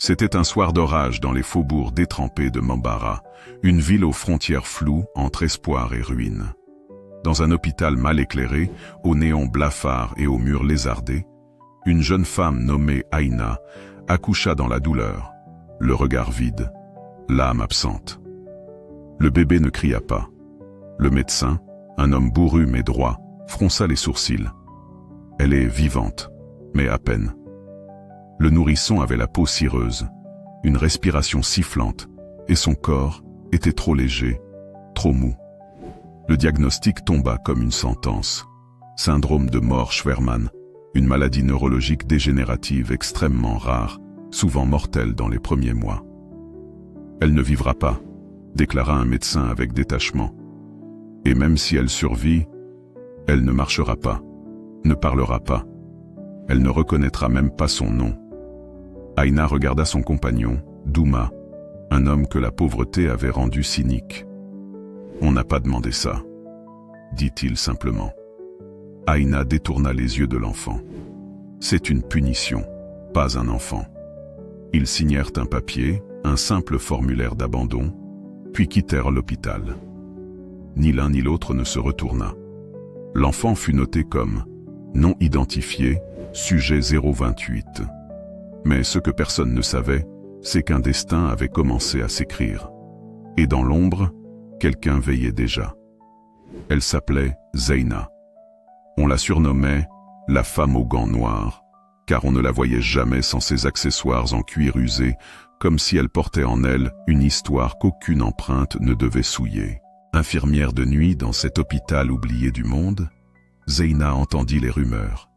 C'était un soir d'orage dans les faubourgs détrempés de Mbara, une ville aux frontières floues entre espoir et ruine. Dans un hôpital mal éclairé, aux néons blafards et aux murs lézardés, une jeune femme nommée Aïna accoucha dans la douleur, le regard vide, l'âme absente. Le bébé ne cria pas. Le médecin, un homme bourru mais droit, fronça les sourcils. Elle est vivante, mais à peine. Le nourrisson avait la peau cireuse, une respiration sifflante, et son corps était trop léger, trop mou. Le diagnostic tomba comme une sentence. Syndrome de Mort-Schwermann, une maladie neurologique dégénérative extrêmement rare, souvent mortelle dans les premiers mois. Elle ne vivra pas, déclara un médecin avec détachement. Et même si elle survit, elle ne marchera pas, ne parlera pas. Elle ne reconnaîtra même pas son nom. Aïna regarda son compagnon, Douma, un homme que la pauvreté avait rendu cynique. « On n'a pas demandé ça », dit-il simplement. Aïna détourna les yeux de l'enfant. « C'est une punition, pas un enfant. » Ils signèrent un papier, un simple formulaire d'abandon, puis quittèrent l'hôpital. Ni l'un ni l'autre ne se retourna. L'enfant fut noté comme « non identifié, sujet 028 ». Mais ce que personne ne savait, c'est qu'un destin avait commencé à s'écrire. Et dans l'ombre, quelqu'un veillait déjà. Elle s'appelait Zeyna. On la surnommait « la femme aux gants noirs », car on ne la voyait jamais sans ses accessoires en cuir usé, comme si elle portait en elle une histoire qu'aucune empreinte ne devait souiller. Infirmière de nuit dans cet hôpital oublié du monde, Zeyna entendit les rumeurs.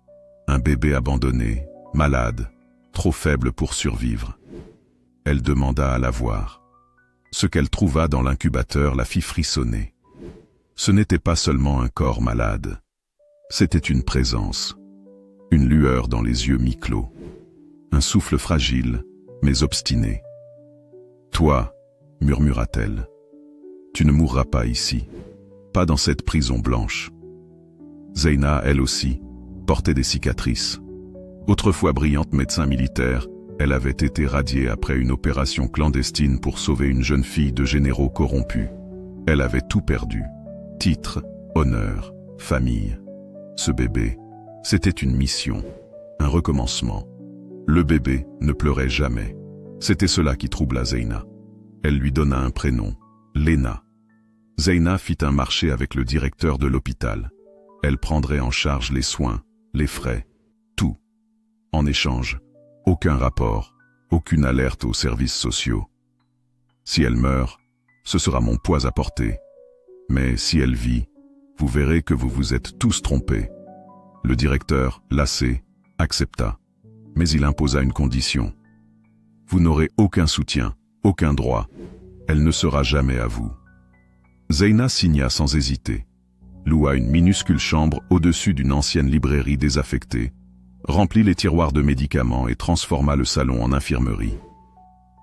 Un bébé abandonné, malade, trop faible pour survivre. Elle demanda à la voir. Ce qu'elle trouva dans l'incubateur la fit frissonner. Ce n'était pas seulement un corps malade, c'était une présence, une lueur dans les yeux mi-clos, un souffle fragile, mais obstiné. « Toi, murmura-t-elle, tu ne mourras pas ici, pas dans cette prison blanche. » Zeyna, elle aussi, portait des cicatrices. Autrefois brillante médecin militaire, elle avait été radiée après une opération clandestine pour sauver une jeune fille de généraux corrompus. Elle avait tout perdu. Titre, honneur, famille. Ce bébé, c'était une mission, un recommencement. Le bébé ne pleurait jamais. C'était cela qui troubla Zeyna. Elle lui donna un prénom, Léna. Zeyna fit un marché avec le directeur de l'hôpital. Elle prendrait en charge les soins, les frais, tout. En échange, aucun rapport, aucune alerte aux services sociaux. Si elle meurt, ce sera mon poids à porter. Mais si elle vit, vous verrez que vous vous êtes tous trompés. Le directeur, lassé, accepta. Mais il imposa une condition. Vous n'aurez aucun soutien, aucun droit. Elle ne sera jamais à vous. Zeyna signa sans hésiter. Loua une minuscule chambre au-dessus d'une ancienne librairie désaffectée, remplit les tiroirs de médicaments et transforma le salon en infirmerie.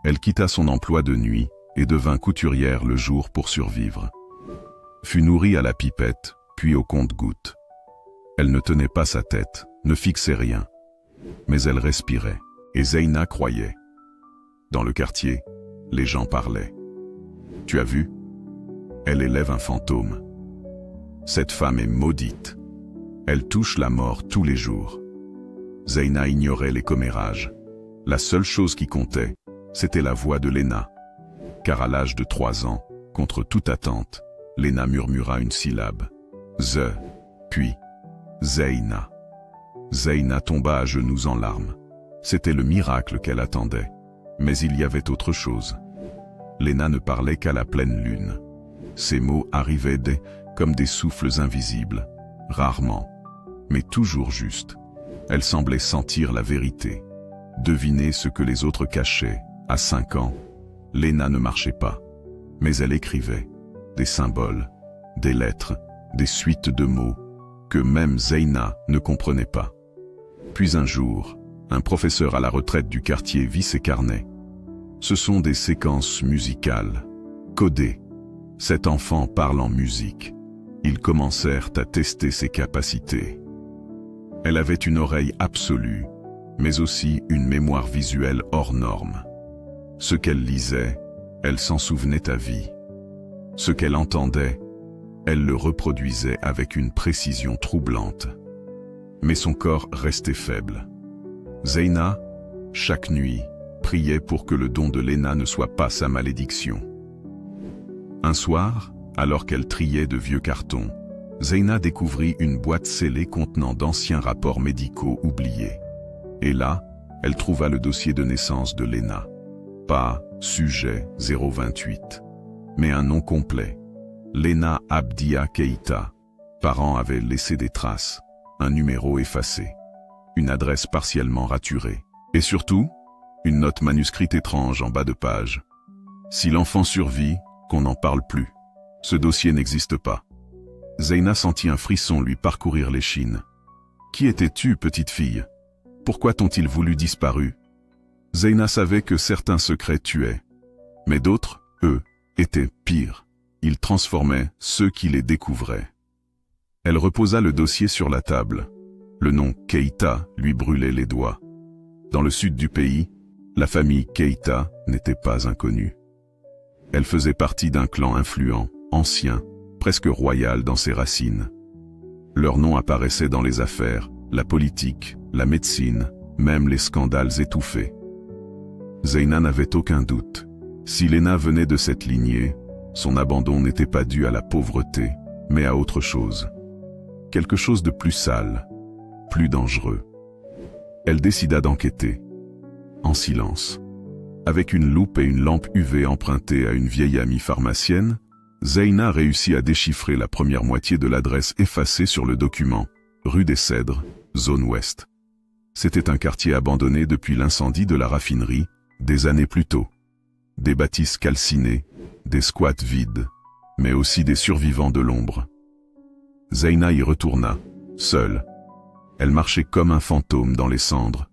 Elle quitta son emploi de nuit et devint couturière le jour pour survivre. Fut nourrie à la pipette, puis au compte-gouttes. Elle ne tenait pas sa tête, ne fixait rien. Mais elle respirait, et Zeyna croyait. Dans le quartier, les gens parlaient. « Tu as vu ? Elle élève un fantôme. Cette femme est maudite. Elle touche la mort tous les jours. » Zeyna ignorait les commérages. La seule chose qui comptait, c'était la voix de Léna. Car à l'âge de 3 ans, contre toute attente, Léna murmura une syllabe. Ze, puis Zeyna. Zeyna tomba à genoux en larmes. C'était le miracle qu'elle attendait. Mais il y avait autre chose. Léna ne parlait qu'à la pleine lune. Ses mots arrivaient comme des souffles invisibles, rarement, mais toujours justes. Elle semblait sentir la vérité, deviner ce que les autres cachaient. À 5 ans, Léna ne marchait pas, mais elle écrivait des symboles, des lettres, des suites de mots que même Zeyna ne comprenait pas. Puis un jour, un professeur à la retraite du quartier vit ses carnets. Ce sont des séquences musicales, codées. Cet enfant parle en musique. Ils commencèrent à tester ses capacités. Elle avait une oreille absolue, mais aussi une mémoire visuelle hors norme. Ce qu'elle lisait, elle s'en souvenait à vie. Ce qu'elle entendait, elle le reproduisait avec une précision troublante. Mais son corps restait faible. Zeyna, chaque nuit, priait pour que le don de Léna ne soit pas sa malédiction. Un soir, alors qu'elle triait de vieux cartons, Zeyna découvrit une boîte scellée contenant d'anciens rapports médicaux oubliés. Et là, elle trouva le dossier de naissance de Léna. Pas sujet 028, mais un nom complet. Léna Abdia Keïta. Parents avaient laissé des traces, un numéro effacé, une adresse partiellement raturée. Et surtout, une note manuscrite étrange en bas de page. Si l'enfant survit, qu'on n'en parle plus. Ce dossier n'existe pas. Zeyna sentit un frisson lui parcourir l'échine. Qui étais-tu, petite fille? Pourquoi t'ont-ils voulu disparu? Zeyna savait que certains secrets tuaient. Mais d'autres, eux, étaient pires. Ils transformaient ceux qui les découvraient. Elle reposa le dossier sur la table. Le nom Keïta lui brûlait les doigts. Dans le sud du pays, la famille Keïta n'était pas inconnue. Elle faisait partie d'un clan influent, ancien, presque royal dans ses racines. Leur nom apparaissait dans les affaires, la politique, la médecine, même les scandales étouffés. Zeyna n'avait aucun doute. Si Léna venait de cette lignée, son abandon n'était pas dû à la pauvreté, mais à autre chose. Quelque chose de plus sale, plus dangereux. Elle décida d'enquêter. En silence. Avec une loupe et une lampe UV empruntée à une vieille amie pharmacienne, Zeyna réussit à déchiffrer la première moitié de l'adresse effacée sur le document, rue des Cèdres, zone ouest. C'était un quartier abandonné depuis l'incendie de la raffinerie, des années plus tôt. Des bâtisses calcinées, des squats vides, mais aussi des survivants de l'ombre. Zeyna y retourna, seule. Elle marchait comme un fantôme dans les cendres,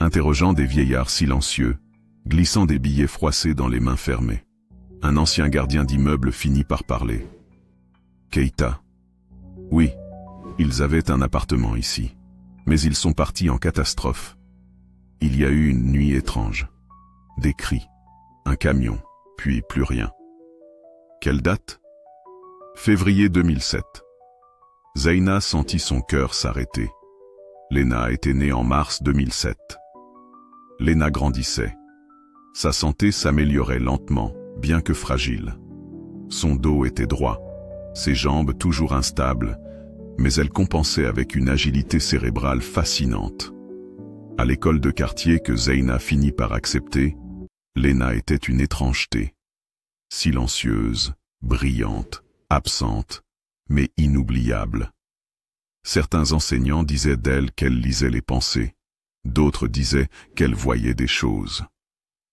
interrogeant des vieillards silencieux, glissant des billets froissés dans les mains fermées. Un ancien gardien d'immeuble finit par parler. Keïta. Oui, ils avaient un appartement ici, mais ils sont partis en catastrophe. Il y a eu une nuit étrange. Des cris, un camion, puis plus rien. Quelle date? Février 2007. Zeyna sentit son cœur s'arrêter. Léna était née en mars 2007. Léna grandissait. Sa santé s'améliorait lentement, bien que fragile. Son dos était droit, ses jambes toujours instables, mais elle compensait avec une agilité cérébrale fascinante. À l'école de quartier que Zeyna finit par accepter, Léna était une étrangeté. Silencieuse, brillante, absente, mais inoubliable. Certains enseignants disaient d'elle qu'elle lisait les pensées, d'autres disaient qu'elle voyait des choses.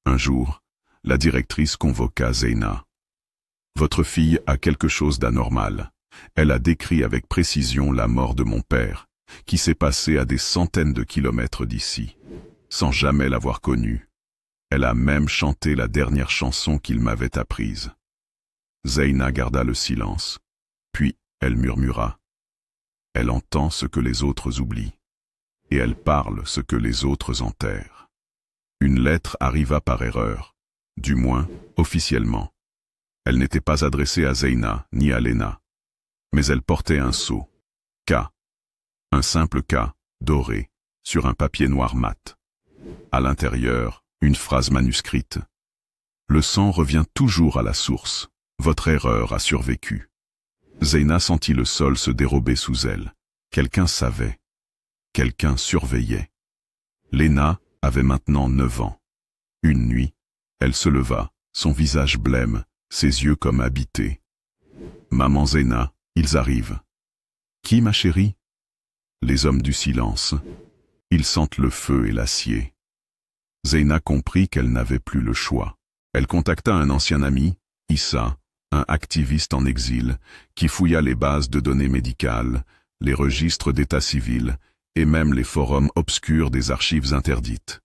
Un jour, la directrice convoqua Zeyna. « Votre fille a quelque chose d'anormal. Elle a décrit avec précision la mort de mon père, qui s'est passée à des centaines de kilomètres d'ici, sans jamais l'avoir connu. Elle a même chanté la dernière chanson qu'il m'avait apprise. » Zeyna garda le silence, puis elle murmura. « Elle entend ce que les autres oublient, et elle parle ce que les autres enterrent. » Une lettre arriva par erreur, du moins officiellement. Elle n'était pas adressée à Zeyna ni à Léna, mais elle portait un sceau, K, un simple K, doré, sur un papier noir mat. À l'intérieur, une phrase manuscrite. « Le sang revient toujours à la source. Votre erreur a survécu. » Zeyna sentit le sol se dérober sous elle. Quelqu'un savait. Quelqu'un surveillait. Léna avait maintenant 9 ans. Une nuit, elle se leva, son visage blême, ses yeux comme habités. « Maman Zeyna, ils arrivent. »« Qui, ma chérie ?»« Les hommes du silence. Ils sentent le feu et l'acier. » Zeyna comprit qu'elle n'avait plus le choix. Elle contacta un ancien ami, Issa, un activiste en exil, qui fouilla les bases de données médicales, les registres d'état civil et même les forums obscurs des archives interdites.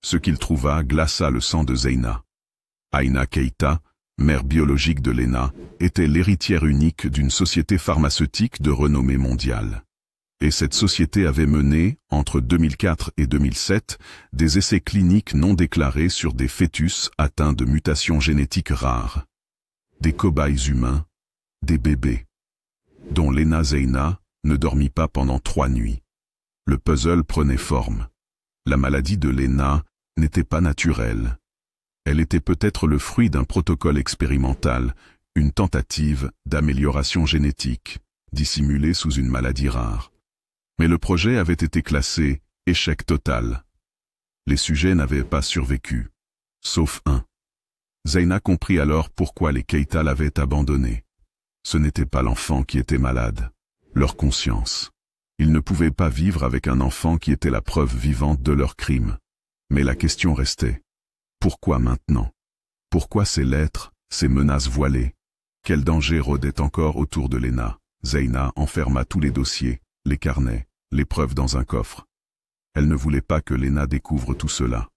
Ce qu'il trouva glaça le sang de Zeyna. Aïna Keïta, mère biologique de Léna, était l'héritière unique d'une société pharmaceutique de renommée mondiale. Et cette société avait mené, entre 2004 et 2007, des essais cliniques non déclarés sur des fœtus atteints de mutations génétiques rares. Des cobayes humains, des bébés, dont Lena Zeina ne dormit pas pendant 3 nuits. Le puzzle prenait forme. La maladie de Lena n'était pas naturelle. Elle était peut-être le fruit d'un protocole expérimental, une tentative d'amélioration génétique, dissimulée sous une maladie rare. Mais le projet avait été classé « échec total ». Les sujets n'avaient pas survécu, sauf un. Zeina comprit alors pourquoi les Keita l'avaient abandonné. Ce n'était pas l'enfant qui était malade, leur conscience. Ils ne pouvaient pas vivre avec un enfant qui était la preuve vivante de leur crime. Mais la question restait. Pourquoi maintenant? Pourquoi ces lettres, ces menaces voilées? Quel danger rôdait encore autour de Lena? Zeina enferma tous les dossiers, les carnets, les preuves dans un coffre. Elle ne voulait pas que Lena découvre tout cela.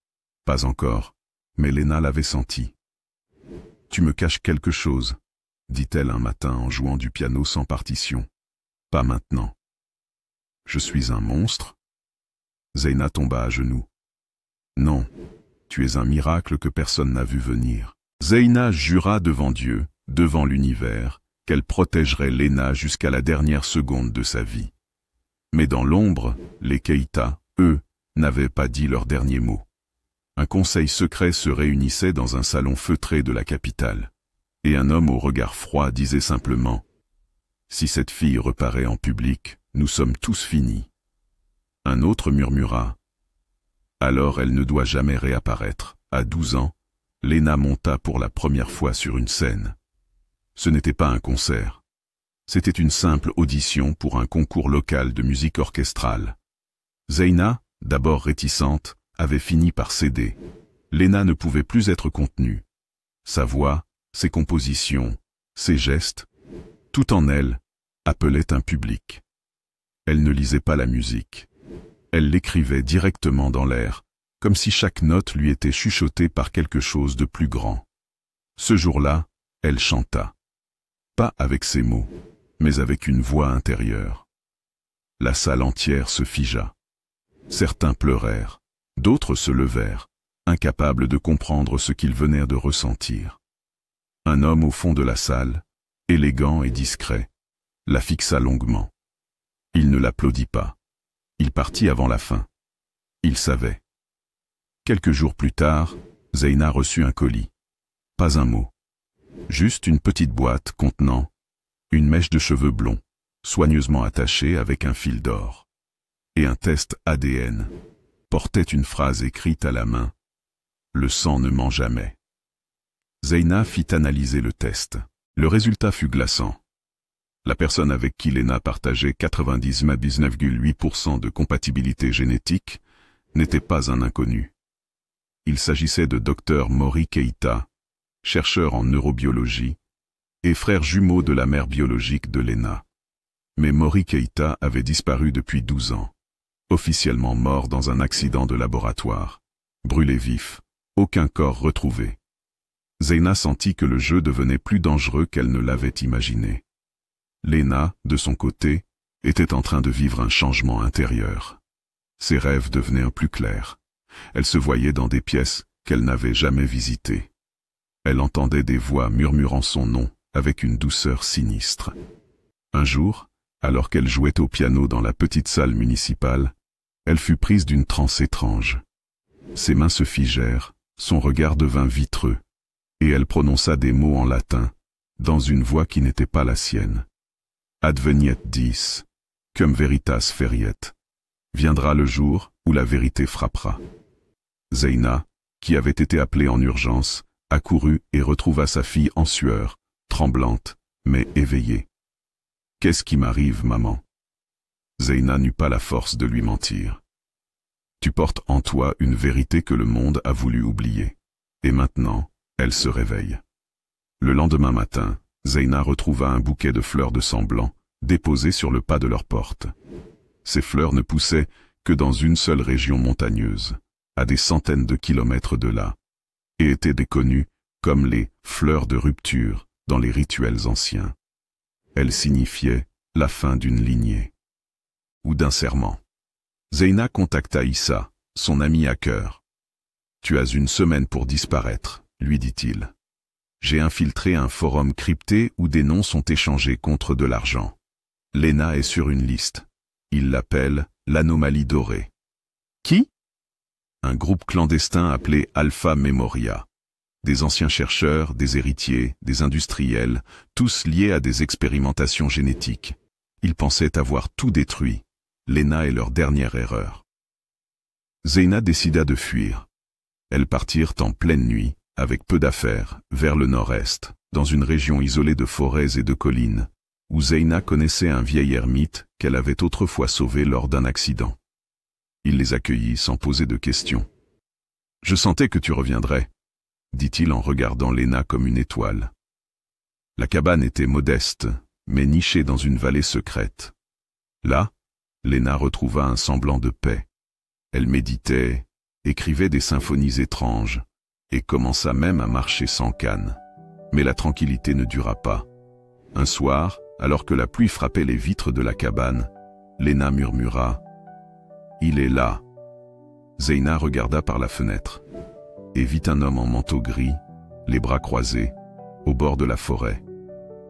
Pas encore, mais Lena l'avait senti. « Tu me caches quelque chose », dit-elle un matin en jouant du piano sans partition. « Pas maintenant. »« Je suis un monstre ?» Zeina tomba à genoux. « Non, tu es un miracle que personne n'a vu venir. » Zeina jura devant Dieu, devant l'univers, qu'elle protégerait Lena jusqu'à la dernière seconde de sa vie. Mais dans l'ombre, les Keita, eux, n'avaient pas dit leur dernier mot. Un conseil secret se réunissait dans un salon feutré de la capitale, et un homme au regard froid disait simplement « Si cette fille reparaît en public, nous sommes tous finis. » Un autre murmura « Alors elle ne doit jamais réapparaître. » À 12 ans, Lena monta pour la première fois sur une scène. Ce n'était pas un concert. C'était une simple audition pour un concours local de musique orchestrale. Zeina, d'abord réticente, avait fini par céder. Lena ne pouvait plus être contenue. Sa voix, ses compositions, ses gestes, tout en elle, appelait un public. Elle ne lisait pas la musique. Elle l'écrivait directement dans l'air, comme si chaque note lui était chuchotée par quelque chose de plus grand. Ce jour-là, elle chanta. Pas avec ses mots, mais avec une voix intérieure. La salle entière se figea. Certains pleurèrent, d'autres se levèrent, incapables de comprendre ce qu'ils venaient de ressentir. Un homme au fond de la salle, élégant et discret, la fixa longuement. Il ne l'applaudit pas. Il partit avant la fin. Il savait. Quelques jours plus tard, Zeina reçut un colis. Pas un mot. Juste une petite boîte contenant une mèche de cheveux blonds, soigneusement attachée avec un fil d'or. Et un test ADN portait une phrase écrite à la main. Le sang ne ment jamais. Zeina fit analyser le test. Le résultat fut glaçant. La personne avec qui Lena partageait 99,8% de compatibilité génétique n'était pas un inconnu. Il s'agissait de Dr Mori Keita, chercheur en neurobiologie, et frère jumeau de la mère biologique de Lena. Mais Mori Keita avait disparu depuis 12 ans, officiellement mort dans un accident de laboratoire, brûlé vif, aucun corps retrouvé. Zeina sentit que le jeu devenait plus dangereux qu'elle ne l'avait imaginé. Lena, de son côté, était en train de vivre un changement intérieur. Ses rêves devenaient plus clairs. Elle se voyait dans des pièces qu'elle n'avait jamais visitées. Elle entendait des voix murmurant son nom avec une douceur sinistre. Un jour, alors qu'elle jouait au piano dans la petite salle municipale, elle fut prise d'une transe étrange. Ses mains se figèrent, son regard devint vitreux, et elle prononça des mots en latin, dans une voix qui n'était pas la sienne. Adveniet dies, cum veritas feriet. Viendra le jour où la vérité frappera. Zeina, qui avait été appelée en urgence, accourut et retrouva sa fille en sueur, tremblante, mais éveillée. « Qu'est-ce qui m'arrive, maman ?» Zeina n'eut pas la force de lui mentir. « Tu portes en toi une vérité que le monde a voulu oublier. Et maintenant, elle se réveille. » Le lendemain matin, Zeina retrouva un bouquet de fleurs de sang blanc, déposé sur le pas de leur porte. Ces fleurs ne poussaient que dans une seule région montagneuse, à des centaines de kilomètres de là, et étaient déconnues comme les « fleurs de rupture » dans les rituels anciens. Elles signifiaient la fin d'une lignée. ou d'un serment. Zeyna contacta Issa, son ami hacker. « Tu as une semaine pour disparaître, lui dit-il. J'ai infiltré un forum crypté où des noms sont échangés contre de l'argent. Lena est sur une liste. Il l'appelle l'anomalie dorée. » Qui? Un groupe clandestin appelé Alpha Memoria. Des anciens chercheurs, des héritiers, des industriels, tous liés à des expérimentations génétiques. Ils pensaient avoir tout détruit. Lena est leur dernière erreur. Zeyna décida de fuir. Elles partirent en pleine nuit, avec peu d'affaires, vers le nord-est, dans une région isolée de forêts et de collines, où Zeyna connaissait un vieil ermite qu'elle avait autrefois sauvé lors d'un accident. Il les accueillit sans poser de questions. « Je sentais que tu reviendrais, » dit-il en regardant Lena comme une étoile. La cabane était modeste, mais nichée dans une vallée secrète. Là, Lena retrouva un semblant de paix. Elle méditait, écrivait des symphonies étranges, et commença même à marcher sans canne. Mais la tranquillité ne dura pas. Un soir, alors que la pluie frappait les vitres de la cabane, Lena murmura « Il est là ». Zeyna regarda par la fenêtre et vit un homme en manteau gris, les bras croisés, au bord de la forêt.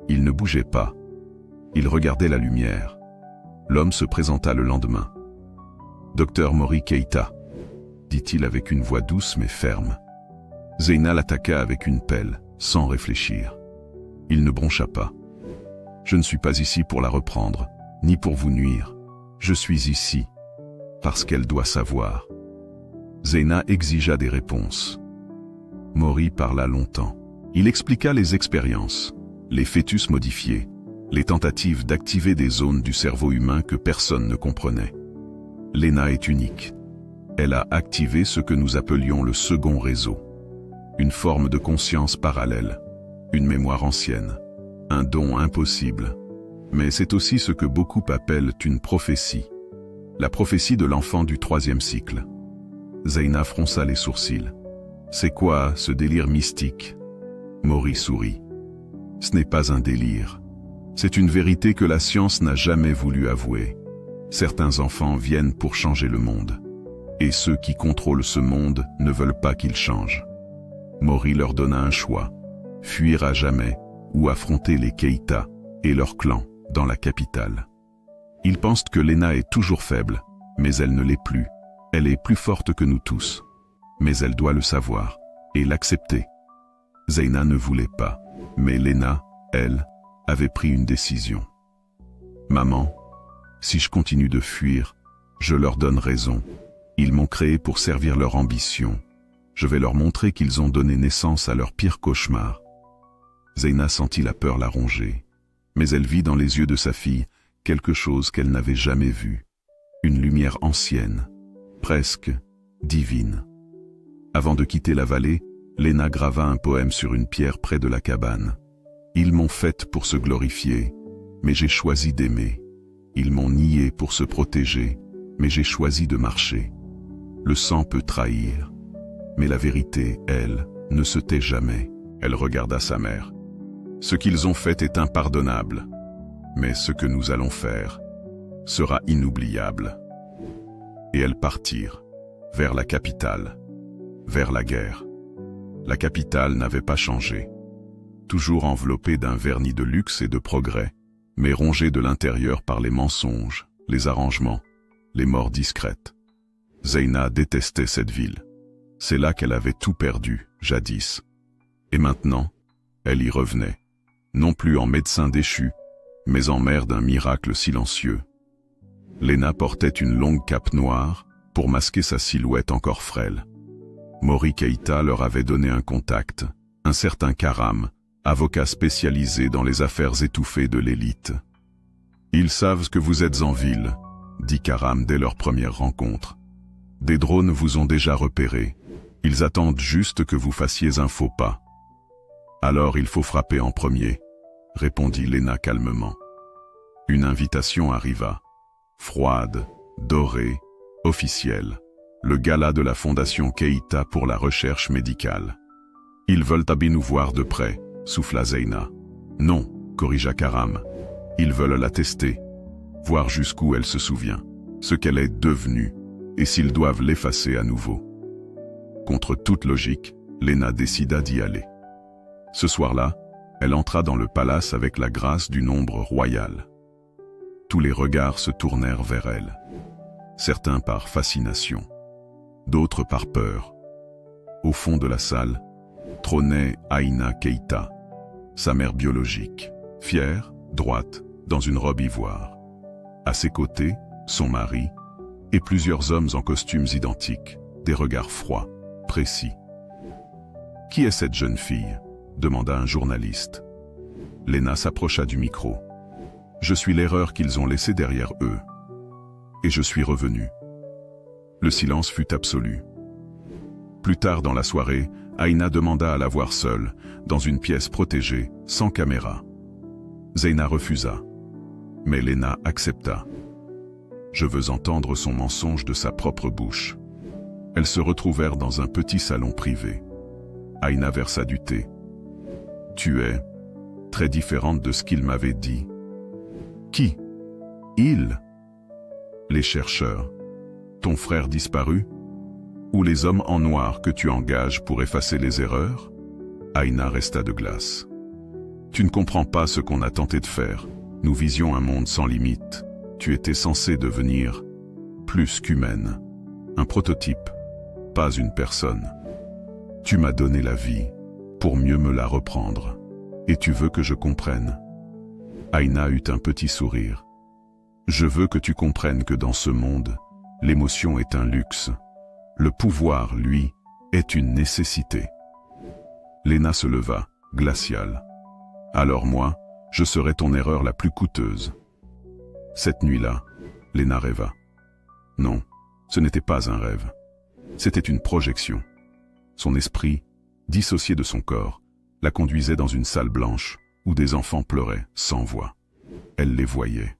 Il ne bougeait pas. Il regardait la lumière. L'homme se présenta le lendemain. « Docteur Mori Keita », dit-il avec une voix douce mais ferme. Zeyna l'attaqua avec une pelle, sans réfléchir. Il ne broncha pas. « Je ne suis pas ici pour la reprendre, ni pour vous nuire. Je suis ici, parce qu'elle doit savoir. » Zeyna exigea des réponses. Mori parla longtemps. Il expliqua les expériences, les fœtus modifiés, les tentatives d'activer des zones du cerveau humain que personne ne comprenait. Lena est unique. Elle a activé ce que nous appelions le second réseau. Une forme de conscience parallèle, une mémoire ancienne, un don impossible. Mais c'est aussi ce que beaucoup appellent une prophétie. La prophétie de l'enfant du 3e cycle. Zeyna fronça les sourcils. C'est quoi ce délire mystique? Mori sourit. Ce n'est pas un délire. C'est une vérité que la science n'a jamais voulu avouer. Certains enfants viennent pour changer le monde. Et ceux qui contrôlent ce monde ne veulent pas qu'il change. Mori leur donna un choix. Fuir à jamais ou affronter les Keita et leur clan dans la capitale. Ils pensent que Lena est toujours faible, mais elle ne l'est plus. Elle est plus forte que nous tous. Mais elle doit le savoir et l'accepter. Zeyna ne voulait pas, mais Lena, elle, avait pris une décision. « Maman, si je continue de fuir, je leur donne raison. Ils m'ont créé pour servir leur ambition. Je vais leur montrer qu'ils ont donné naissance à leur pire cauchemar. » Zeyna sentit la peur la ronger, mais elle vit dans les yeux de sa fille quelque chose qu'elle n'avait jamais vu. Une lumière ancienne, presque divine. Avant de quitter la vallée, Lena grava un poème sur une pierre près de la cabane. « Ils m'ont faite pour se glorifier, mais j'ai choisi d'aimer. Ils m'ont nié pour se protéger, mais j'ai choisi de marcher. Le sang peut trahir, mais la vérité, elle, ne se tait jamais. » Elle regarda sa mère. « Ce qu'ils ont fait est impardonnable, mais ce que nous allons faire sera inoubliable. » Et elles partirent, vers la capitale, vers la guerre. La capitale n'avait pas changé. Toujours enveloppée d'un vernis de luxe et de progrès, mais rongée de l'intérieur par les mensonges, les arrangements, les morts discrètes. Zeyna détestait cette ville. C'est là qu'elle avait tout perdu, jadis. Et maintenant, elle y revenait, non plus en médecin déchu, mais en mère d'un miracle silencieux. Lena portait une longue cape noire pour masquer sa silhouette encore frêle. Mori Keita leur avait donné un contact, un certain Karam, avocat spécialisé dans les affaires étouffées de l'élite. « Ils savent que vous êtes en ville », dit Karam dès leur première rencontre. « Des drones vous ont déjà repéré. Ils attendent juste que vous fassiez un faux pas. »« Alors il faut frapper en premier », répondit Lena calmement. Une invitation arriva. Froide, dorée, officielle. Le gala de la Fondation Keita pour la recherche médicale. « Ils veulent nous voir de près », souffla Zeyna. « Non », corrigea Karam. « Ils veulent la tester. voir jusqu'où elle se souvient, ce qu'elle est devenue, et s'ils doivent l'effacer à nouveau. Contre toute logique, Léna décida d'y aller. Ce soir-là, elle entra dans le palace avec la grâce d'une ombre royale. Tous les regards se tournèrent vers elle, certains par fascination, d'autres par peur. Au fond de la salle, trônait Aïna Keïta, sa mère biologique, fière, droite, dans une robe ivoire. À ses côtés, son mari, et plusieurs hommes en costumes identiques, des regards froids, précis. « Qui est cette jeune fille ?» demanda un journaliste. Léna s'approcha du micro. « Je suis l'erreur qu'ils ont laissée derrière eux. Et je suis revenu. » Le silence fut absolu. Plus tard dans la soirée, Aïna demanda à la voir seule, dans une pièce protégée, sans caméra. Zeyna refusa. Mais Léna accepta. Je veux entendre son mensonge de sa propre bouche. Elles se retrouvèrent dans un petit salon privé. Aïna versa du thé. Tu es très différente de ce qu'il m'avait dit. Qui? Il? Les chercheurs. Ton frère disparu? Ou les hommes en noir que tu engages pour effacer les erreurs? Aïna resta de glace. Tu ne comprends pas ce qu'on a tenté de faire. Nous visions un monde sans limite. Tu étais censée devenir plus qu'humaine. Un prototype, pas une personne. Tu m'as donné la vie pour mieux me la reprendre. Et tu veux que je comprenne? Aïna eut un petit sourire. Je veux que tu comprennes que dans ce monde, l'émotion est un luxe. Le pouvoir, lui, est une nécessité. Léna se leva, glaciale. Alors moi, je serai ton erreur la plus coûteuse. Cette nuit-là, Léna rêva. Non, ce n'était pas un rêve. C'était une projection. Son esprit, dissocié de son corps, la conduisait dans une salle blanche où des enfants pleuraient sans voix. Elle les voyait,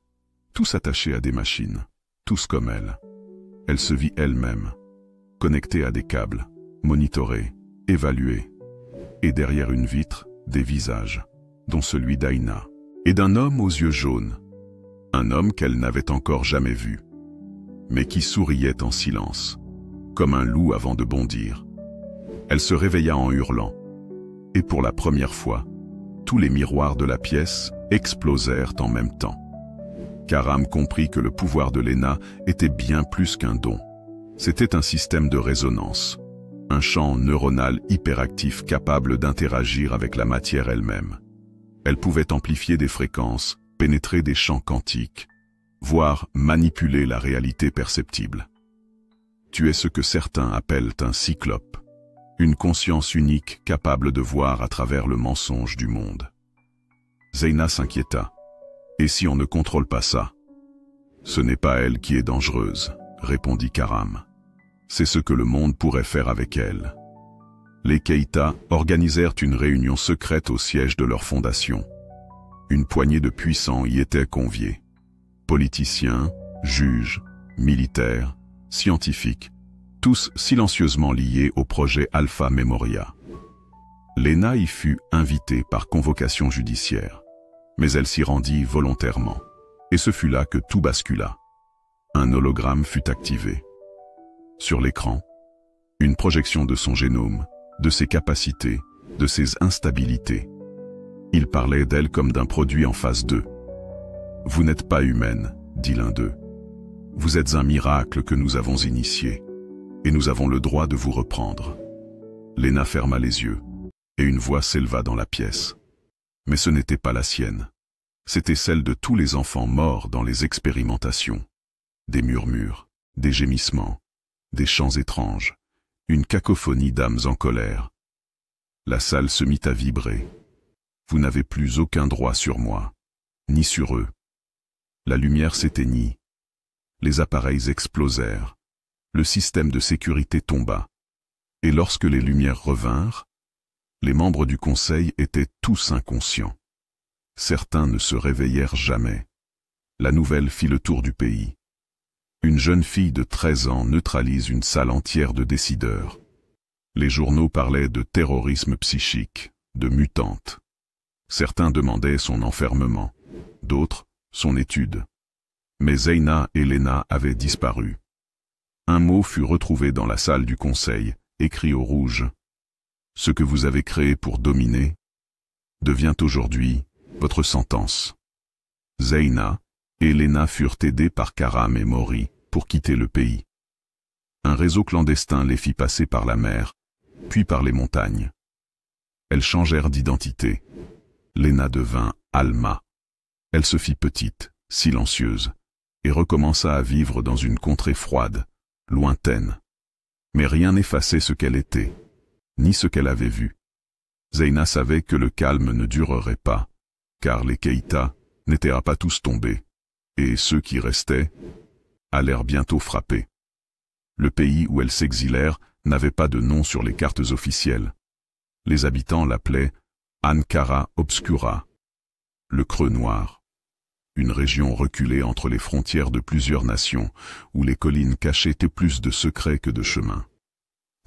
tous attachés à des machines, tous comme elle. Elle se vit elle-même, connectée à des câbles, monitorée, évaluée. Et derrière une vitre, des visages, dont celui d'Aïna, et d'un homme aux yeux jaunes. Un homme qu'elle n'avait encore jamais vu, mais qui souriait en silence, comme un loup avant de bondir. Elle se réveilla en hurlant, et pour la première fois, tous les miroirs de la pièce explosèrent en même temps. Karam comprit que le pouvoir de Léna était bien plus qu'un don. C'était un système de résonance, un champ neuronal hyperactif capable d'interagir avec la matière elle-même. Elle pouvait amplifier des fréquences, pénétrer des champs quantiques, voire manipuler la réalité perceptible. Tu es ce que certains appellent un cyclope, une conscience unique capable de voir à travers le mensonge du monde. Zeyna s'inquiéta. Et si on ne contrôle pas ça? Ce n'est pas elle qui est dangereuse, répondit Karam. C'est ce que le monde pourrait faire avec elle. Les Keïta organisèrent une réunion secrète au siège de leur fondation. Une poignée de puissants y étaient conviés. Politiciens, juges, militaires, scientifiques, tous silencieusement liés au projet Alpha Memoria. Léna y fut invitée par convocation judiciaire, mais elle s'y rendit volontairement. Et ce fut là que tout bascula. Un hologramme fut activé. Sur l'écran, une projection de son génome, de ses capacités, de ses instabilités. Il parlait d'elle comme d'un produit en phase 2. « Vous n'êtes pas humaine, dit l'un d'eux. Vous êtes un miracle que nous avons initié, et nous avons le droit de vous reprendre. » Léna ferma les yeux, et une voix s'éleva dans la pièce. Mais ce n'était pas la sienne. C'était celle de tous les enfants morts dans les expérimentations. Des murmures, des gémissements, des chants étranges, une cacophonie d'âmes en colère. La salle se mit à vibrer. Vous n'avez plus aucun droit sur moi, ni sur eux. La lumière s'éteignit. Les appareils explosèrent. Le système de sécurité tomba. Et lorsque les lumières revinrent, les membres du conseil étaient tous inconscients. Certains ne se réveillèrent jamais. La nouvelle fit le tour du pays. Une jeune fille de 13 ans neutralise une salle entière de décideurs. Les journaux parlaient de terrorisme psychique, de mutante. Certains demandaient son enfermement, d'autres son étude. Mais Zeina et Léna avaient disparu. Un mot fut retrouvé dans la salle du conseil, écrit au rouge. Ce que vous avez créé pour dominer devient aujourd'hui votre sentence. Zeina et Léna furent aidés par Karam et Mori pour quitter le pays. Un réseau clandestin les fit passer par la mer, puis par les montagnes. Elles changèrent d'identité. Léna devint Alma. Elle se fit petite, silencieuse, et recommença à vivre dans une contrée froide, lointaine. Mais rien n'effaçait ce qu'elle était, ni ce qu'elle avait vu. Zeina savait que le calme ne durerait pas, car les Keïta n'étaient pas tous tombés, et ceux qui restaient allèrent bientôt frapper. Le pays où elles s'exilèrent n'avait pas de nom sur les cartes officielles. Les habitants l'appelaient Ankara Obscura, le creux noir. Une région reculée entre les frontières de plusieurs nations, où les collines cachaient plus de secrets que de chemins.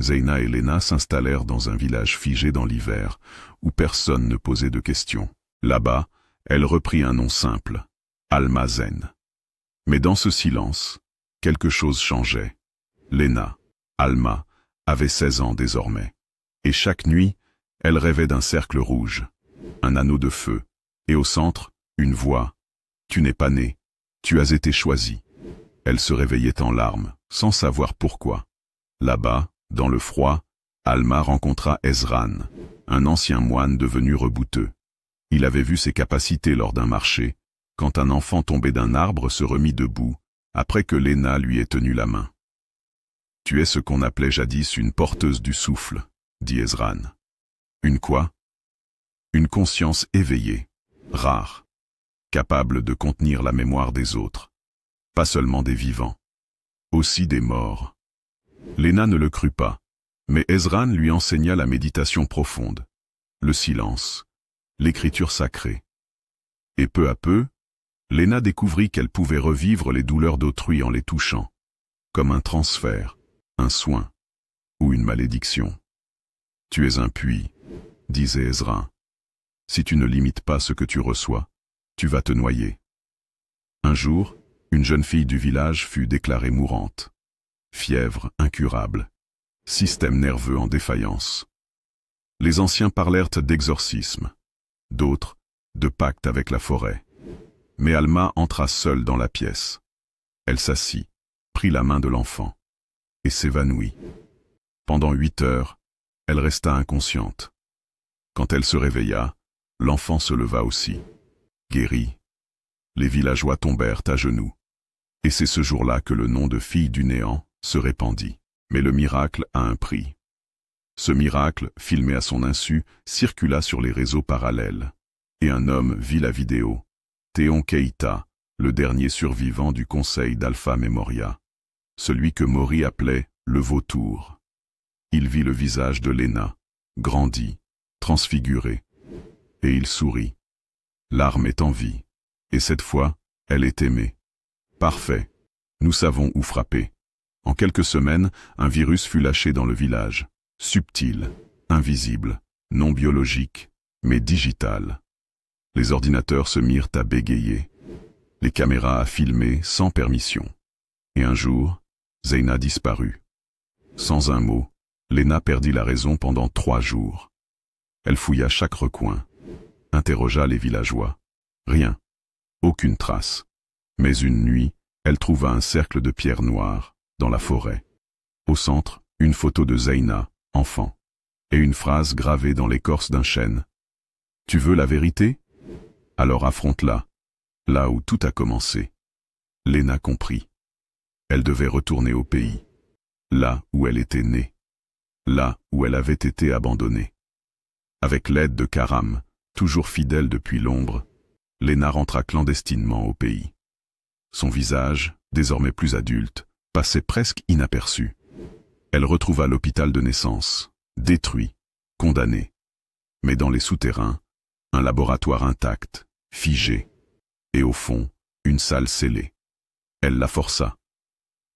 Zeina et Léna s'installèrent dans un village figé dans l'hiver, où personne ne posait de questions. Là-bas, elle reprit un nom simple, Almazen. Mais dans ce silence, quelque chose changeait. Léna, Alma, avait 16 ans désormais. Et chaque nuit, elle rêvait d'un cercle rouge, un anneau de feu, et au centre, une voix. Tu n'es pas né, tu as été choisi. Elle se réveillait en larmes, sans savoir pourquoi. Là-bas, dans le froid, Alma rencontra Ezran, un ancien moine devenu rebouteux. Il avait vu ses capacités lors d'un marché, quand un enfant tombé d'un arbre se remit debout, après que Léna lui ait tenu la main. « Tu es ce qu'on appelait jadis une porteuse du souffle, » dit Ezran. « Une quoi ? Une conscience éveillée, rare, capable de contenir la mémoire des autres, pas seulement des vivants, aussi des morts. » Léna ne le crut pas, mais Ezran lui enseigna la méditation profonde, le silence, l'écriture sacrée. Et peu à peu, Léna découvrit qu'elle pouvait revivre les douleurs d'autrui en les touchant, comme un transfert, un soin ou une malédiction. « Tu es un puits, » disait Ezran. « Si tu ne limites pas ce que tu reçois, tu vas te noyer. » Un jour, une jeune fille du village fut déclarée mourante. Fièvre incurable, système nerveux en défaillance. Les anciens parlèrent d'exorcisme, d'autres de pacte avec la forêt. Mais Alma entra seule dans la pièce. Elle s'assit, prit la main de l'enfant et s'évanouit. Pendant 8 heures, elle resta inconsciente. Quand elle se réveilla, l'enfant se leva aussi. Guéri, les villageois tombèrent à genoux. Et c'est ce jour-là que le nom de fille du néant se répandit. Mais le miracle a un prix. Ce miracle, filmé à son insu, circula sur les réseaux parallèles. Et un homme vit la vidéo. Théon Keïta, le dernier survivant du conseil d'Alpha Memoria. Celui que Mori appelait le vautour. Il vit le visage de Léna, grandi, transfiguré. Et il sourit. L'arme est en vie. Et cette fois, elle est aimée. Parfait. Nous savons où frapper. En quelques semaines, un virus fut lâché dans le village. Subtil, invisible, non biologique, mais digital. Les ordinateurs se mirent à bégayer. Les caméras à filmer sans permission. Et un jour, Zeina disparut. Sans un mot, Léna perdit la raison pendant 3 jours. Elle fouilla chaque recoin, interrogea les villageois. Rien. Aucune trace. Mais une nuit, elle trouva un cercle de pierres noires, dans la forêt. Au centre, une photo de Zeina, enfant, et une phrase gravée dans l'écorce d'un chêne. « Tu veux la vérité ? Alors affronte-la, là où tout a commencé. » Léna comprit. Elle devait retourner au pays, là où elle était née, là où elle avait été abandonnée. Avec l'aide de Karam, toujours fidèle depuis l'ombre, Léna rentra clandestinement au pays. Son visage, désormais plus adulte, passait presque inaperçu. Elle retrouva l'hôpital de naissance, détruit, condamné. Mais dans les souterrains, un laboratoire intact, figé, et au fond, une salle scellée. Elle la força.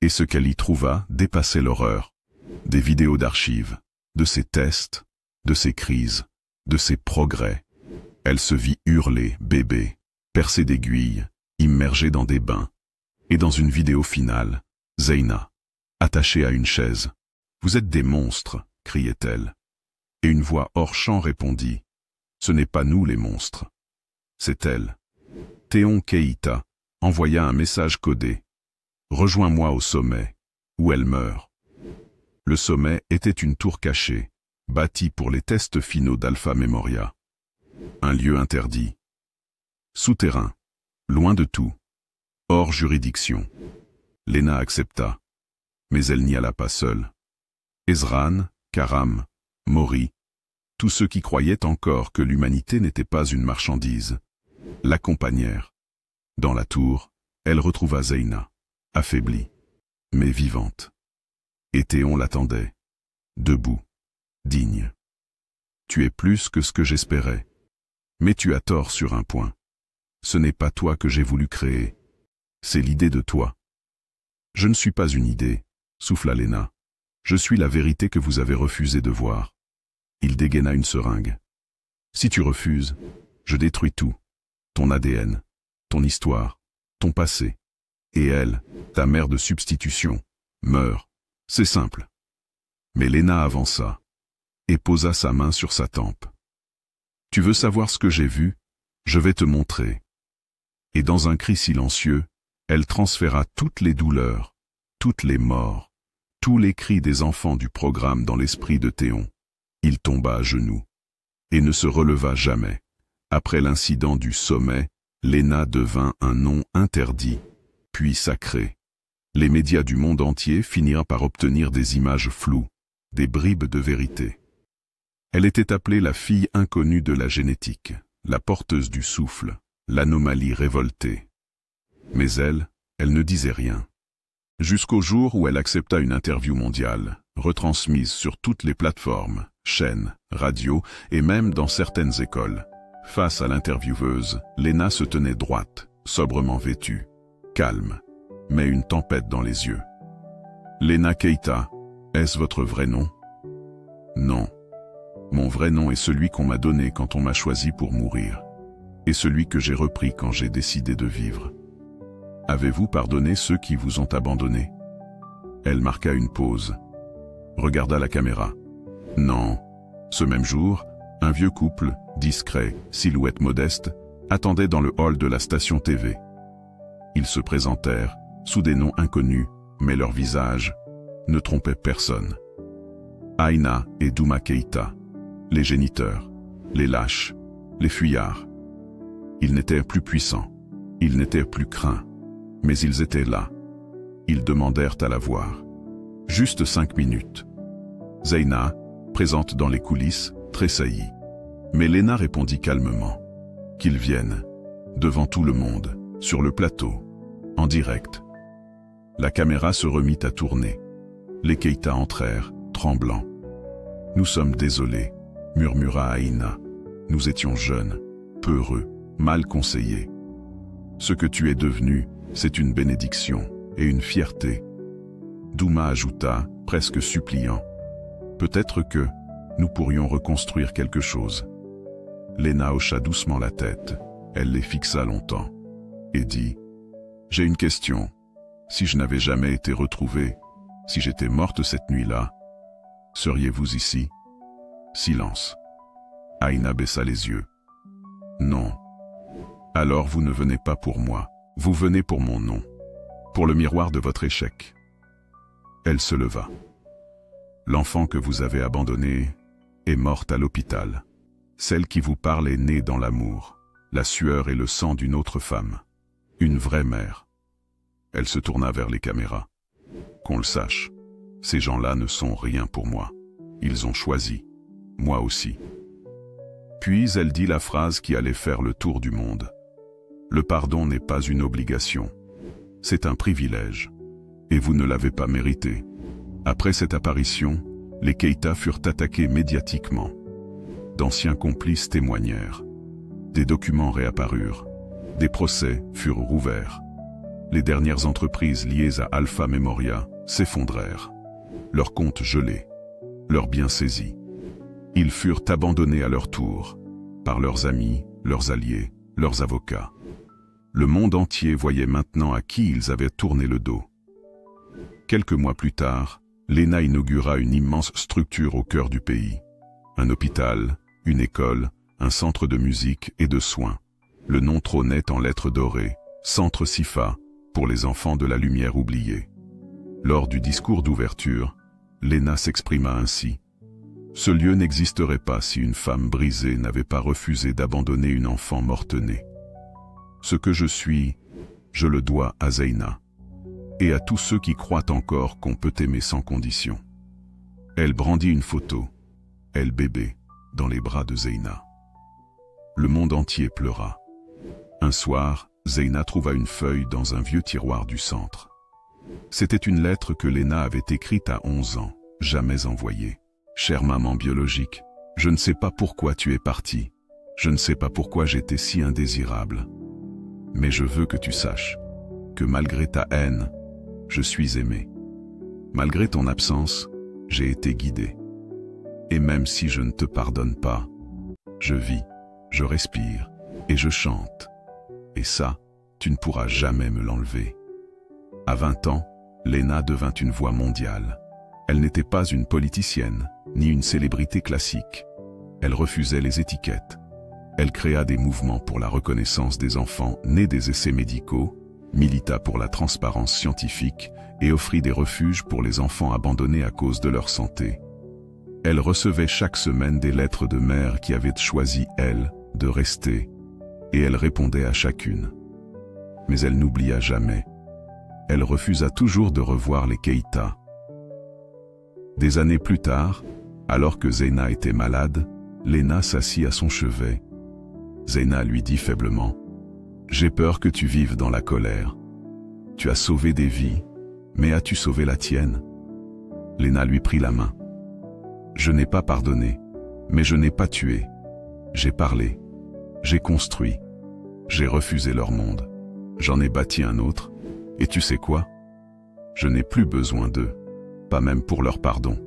Et ce qu'elle y trouva dépassait l'horreur. Des vidéos d'archives, de ses tests, de ses crises, de ses progrès. Elle se vit hurler, bébé, percée d'aiguilles, immergée dans des bains. Et dans une vidéo finale, Zeyna, attachée à une chaise. « Vous êtes des monstres !» criait-elle. Et une voix hors champ répondit « Ce n'est pas nous les monstres. C'est elle. » Théon Keïta envoya un message codé. « Rejoins-moi au sommet, où elle meurt. » Le sommet était une tour cachée, bâtie pour les tests finaux d'Alpha Memoria. Un lieu interdit. Souterrain, loin de tout, hors juridiction. Lena accepta, mais elle n'y alla pas seule. Ezran, Karam, Mori, tous ceux qui croyaient encore que l'humanité n'était pas une marchandise, l'accompagnèrent. Dans la tour, elle retrouva Zeyna, affaiblie, mais vivante. Et Théon l'attendait, debout, digne. « Tu es plus que ce que j'espérais. Mais tu as tort sur un point. Ce n'est pas toi que j'ai voulu créer. C'est l'idée de toi. » « Je ne suis pas une idée, » souffla Lena. « Je suis la vérité que vous avez refusé de voir. » Il dégaina une seringue. « Si tu refuses, je détruis tout. Ton ADN, ton histoire, ton passé. Et elle, ta mère de substitution, meurt. C'est simple. » Mais Lena avança et posa sa main sur sa tempe. « Tu veux savoir ce que j'ai vu? Je vais te montrer. » Et dans un cri silencieux, elle transféra toutes les douleurs, toutes les morts, tous les cris des enfants du programme dans l'esprit de Théon. Il tomba à genoux et ne se releva jamais. Après l'incident du sommet, Lena devint un nom interdit, puis sacré. Les médias du monde entier finirent par obtenir des images floues, des bribes de vérité. Elle était appelée la fille inconnue de la génétique, la porteuse du souffle, l'anomalie révoltée. Mais elle ne disait rien. Jusqu'au jour où elle accepta une interview mondiale, retransmise sur toutes les plateformes, chaînes, radios et même dans certaines écoles. Face à l'intervieweuse, Lena se tenait droite, sobrement vêtue, calme, mais une tempête dans les yeux. « Lena Keïta, est-ce votre vrai nom? » « Non. Mon vrai nom est celui qu'on m'a donné quand on m'a choisi pour mourir, et celui que j'ai repris quand j'ai décidé de vivre. Avez-vous pardonné ceux qui vous ont abandonné? » Elle marqua une pause, regarda la caméra. « Non. » Ce même jour, un vieux couple, discret, silhouette modeste, attendait dans le hall de la station TV. Ils se présentèrent, sous des noms inconnus, mais leurs visages ne trompaient personne. Aïna et Douma Keïta, les géniteurs, les lâches, les fuyards. Ils n'étaient plus puissants, ils n'étaient plus craints, mais ils étaient là. Ils demandèrent à la voir. Juste 5 minutes. Zeyna, présente dans les coulisses, tressaillit. Mais Lena répondit calmement. Qu'ils viennent, devant tout le monde, sur le plateau, en direct. La caméra se remit à tourner. Les Keïta entrèrent, tremblants. « Nous sommes désolés, » murmura Aïna. « Nous étions jeunes, peureux, mal conseillés. Ce que tu es devenu, c'est une bénédiction et une fierté. » Douma ajouta, presque suppliant. « Peut-être que nous pourrions reconstruire quelque chose. » Lena hocha doucement la tête. Elle les fixa longtemps et dit « J'ai une question. Si je n'avais jamais été retrouvée, si j'étais morte cette nuit-là, seriez-vous ici ?» Silence. Aïna baissa les yeux. « Non. Alors vous ne venez pas pour moi. Vous venez pour mon nom. Pour le miroir de votre échec. » Elle se leva. « L'enfant que vous avez abandonné est morte à l'hôpital. Celle qui vous parle est née dans l'amour, la sueur et le sang d'une autre femme. Une vraie mère. » Elle se tourna vers les caméras. « Qu'on le sache, ces gens-là ne sont rien pour moi. Ils ont choisi. Moi aussi. » Puis elle dit la phrase qui allait faire le tour du monde. « Le pardon n'est pas une obligation. C'est un privilège. Et vous ne l'avez pas mérité. » Après cette apparition, les Keïta furent attaqués médiatiquement. D'anciens complices témoignèrent. Des documents réapparurent. Des procès furent rouverts. Les dernières entreprises liées à Alpha Memoria s'effondrèrent. Leurs comptes gelés. Leurs biens saisis. Ils furent abandonnés à leur tour, par leurs amis, leurs alliés, leurs avocats. Le monde entier voyait maintenant à qui ils avaient tourné le dos. Quelques mois plus tard, Lena inaugura une immense structure au cœur du pays. Un hôpital, une école, un centre de musique et de soins. Le nom trônait en lettres dorées, Centre Sifa, pour les enfants de la lumière oubliée. Lors du discours d'ouverture, Lena s'exprima ainsi. Ce lieu n'existerait pas si une femme brisée n'avait pas refusé d'abandonner une enfant morte-née. Ce que je suis, je le dois à Zeyna, et à tous ceux qui croient encore qu'on peut aimer sans condition. Elle brandit une photo, elle bébé, dans les bras de Zeyna. Le monde entier pleura. Un soir, Zeyna trouva une feuille dans un vieux tiroir du centre. C'était une lettre que Lena avait écrite à 11 ans, jamais envoyée. « Chère maman biologique, je ne sais pas pourquoi tu es partie. Je ne sais pas pourquoi j'étais si indésirable. Mais je veux que tu saches que malgré ta haine, je suis aimé. Malgré ton absence, j'ai été guidé. Et même si je ne te pardonne pas, je vis, je respire et je chante. Et ça, tu ne pourras jamais me l'enlever. » À 20 ans, Lena devint une voix mondiale. Elle n'était pas une politicienne, ni une célébrité classique. Elle refusait les étiquettes. Elle créa des mouvements pour la reconnaissance des enfants nés des essais médicaux, milita pour la transparence scientifique et offrit des refuges pour les enfants abandonnés à cause de leur santé. Elle recevait chaque semaine des lettres de mères qui avaient choisi, elle, de rester, et elle répondait à chacune. Mais elle n'oublia jamais. Elle refusa toujours de revoir les Keïta. Des années plus tard, alors que Zeyna était malade, Lena s'assit à son chevet. Zeyna lui dit faiblement, « J'ai peur que tu vives dans la colère. Tu as sauvé des vies, mais as-tu sauvé la tienne ?» Lena lui prit la main. « Je n'ai pas pardonné, mais je n'ai pas tué. J'ai parlé, j'ai construit, j'ai refusé leur monde. J'en ai bâti un autre, et tu sais quoi? Je n'ai plus besoin d'eux, pas même pour leur pardon. »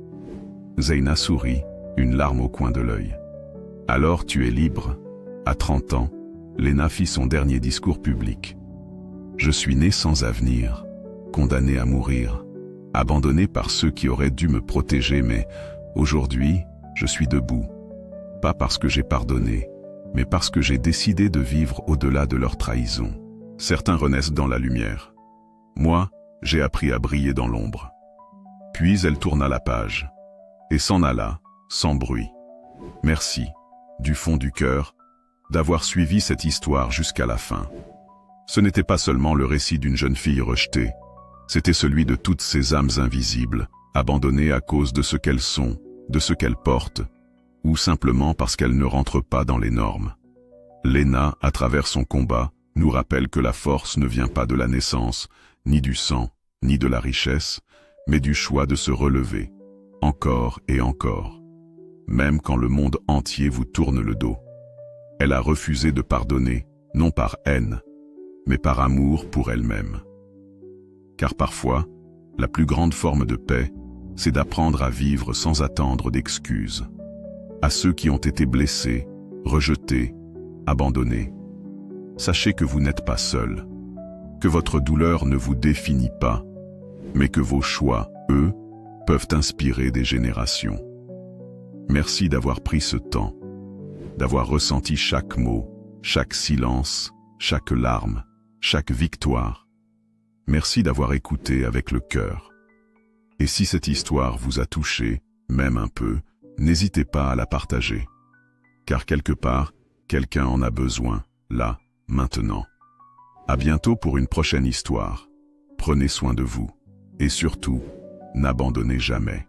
Zeyna sourit, une larme au coin de l'œil. « Alors tu es libre. » À 30 ans, Lena fit son dernier discours public. « Je suis née sans avenir, condamnée à mourir, abandonnée par ceux qui auraient dû me protéger, mais aujourd'hui, je suis debout. Pas parce que j'ai pardonné, mais parce que j'ai décidé de vivre au-delà de leur trahison. Certains renaissent dans la lumière. Moi, j'ai appris à briller dans l'ombre. » Puis elle tourna la page et s'en alla, sans bruit. Merci, du fond du cœur, d'avoir suivi cette histoire jusqu'à la fin. Ce n'était pas seulement le récit d'une jeune fille rejetée, c'était celui de toutes ces âmes invisibles, abandonnées à cause de ce qu'elles sont, de ce qu'elles portent, ou simplement parce qu'elles ne rentrent pas dans les normes. Lena, à travers son combat, nous rappelle que la force ne vient pas de la naissance, ni du sang, ni de la richesse, mais du choix de se relever, encore et encore, même quand le monde entier vous tourne le dos. Elle a refusé de pardonner, non par haine, mais par amour pour elle-même. Car parfois, la plus grande forme de paix, c'est d'apprendre à vivre sans attendre d'excuses. À ceux qui ont été blessés, rejetés, abandonnés, sachez que vous n'êtes pas seuls, que votre douleur ne vous définit pas, mais que vos choix, eux, peuvent inspirer des générations. Merci d'avoir pris ce temps, d'avoir ressenti chaque mot, chaque silence, chaque larme, chaque victoire. Merci d'avoir écouté avec le cœur. Et si cette histoire vous a touché, même un peu, n'hésitez pas à la partager. Car quelque part, quelqu'un en a besoin, là, maintenant. À bientôt pour une prochaine histoire. Prenez soin de vous. Et surtout, n'abandonnez jamais.